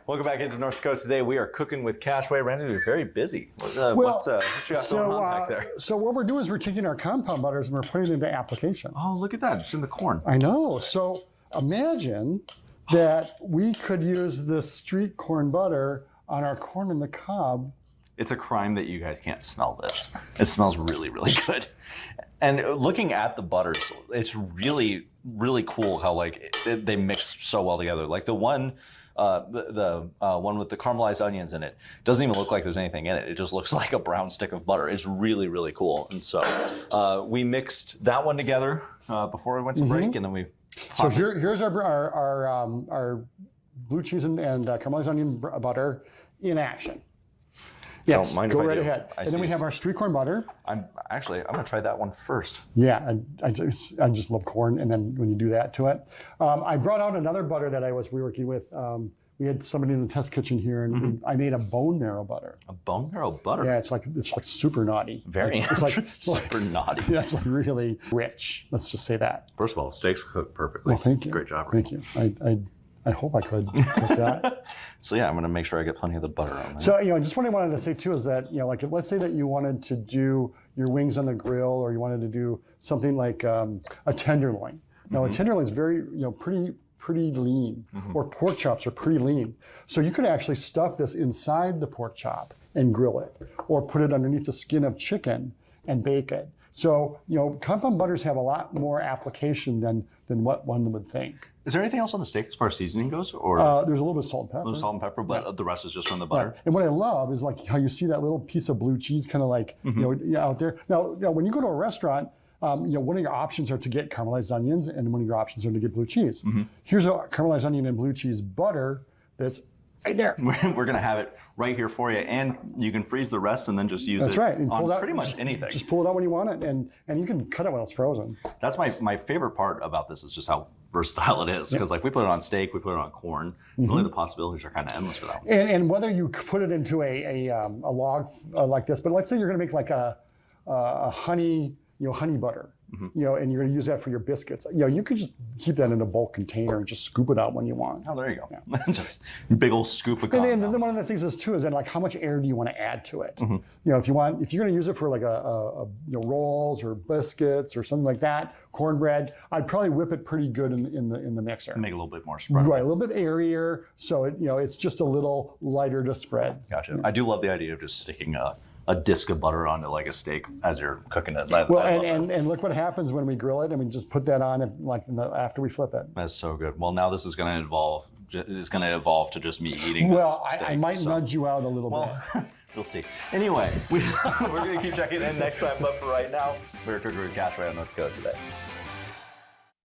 Welcome back into North Dakota. Today we are cooking with Cashway. Randy, you're very busy. What you got going on back there? So what we're doing is we're taking our compound butters and we're putting it into application. Oh, look at that. It's in the corn. I know. So imagine that we could use this street corn butter on our corn in the cob. It's a crime that you guys can't smell this. It smells really, really good. And looking at the butters, it's really, really cool how they mix so well together. Like the one, the one with the caramelized onions in it doesn't even look like there's anything in it. It just looks like a brown stick of butter. It's really, really cool. And so we mixed that one together before we went to break, and then we. So here's our blue cheese and caramelized onion butter in action. Yes, go right ahead. And then we have our street corn butter. I'm gonna try that one first. Yeah, I just love corn, and then when you do that to it, I brought out another butter that I was working with. We had somebody in the test kitchen here, and I made a bone marrow butter. A bone marrow butter. Yeah, it's like super naughty. Very. It's like super naughty. Yeah, it's like really rich. Let's just say that. First of all, steaks cook perfectly. Well, thank you. Great job. Thank you. I hope I could cook that. So yeah, I'm going to make sure I get plenty of the butter on there. So just what I wanted to say too is that like let's say that you wanted to do your wings on the grill, or you wanted to do something like a tenderloin. Now a tenderloin is very pretty lean, or pork chops are pretty lean. So you could actually stuff this inside the pork chop and grill it, or put it underneath the skin of chicken and bake it. So compound butters have a lot more application than what one would think. Is there anything else on the steak as far as seasoning goes, or there's a little bit of salt and pepper? A little salt and pepper, but the rest is just from the butter. Right. And what I love is like how you see that little piece of blue cheese kind of like out there. Now when you go to a restaurant, one of your options are to get caramelized onions, and one of your options are to get blue cheese. Here's a caramelized onion and blue cheese butter that's right there. We're going to have it right here for you, and you can freeze the rest and then just use it right. And on pull it out, pretty much anything. Just pull it out when you want it, and you can cut it while it's frozen. That's my favorite part about this is just how versatile it is, because like we put it on steak, we put it on corn. Really, the possibilities are kind of endless for that one. And whether you put it into a log like this, but let's say you're going to make like a honey butter. And you're going to use that for your biscuits. You could just keep that in a bulk container and just scoop it out when you want. Oh, there you go. Yeah. Just big old scoop of And then one of the things is too is that like how much air do you want to add to it? If you're going to use it for like a rolls or biscuits or something like that, cornbread, I'd probably whip it pretty good in the mixer. Make it a little bit more spread. Right, a little bit airier, so it's just a little lighter to spread. Gotcha. I do love the idea of just sticking a disc of butter onto like a steak as you're cooking it. And look what happens when we grill it, and we just put that on after we flip it. That's so good. Well, now this is going to evolve. It's going to evolve to just me eating. Well, steak, I might nudge you out a little bit. We'll see. Anyway, we're going to keep checking in next time, but for right now, we're cooking with Cashway on North Dakota today.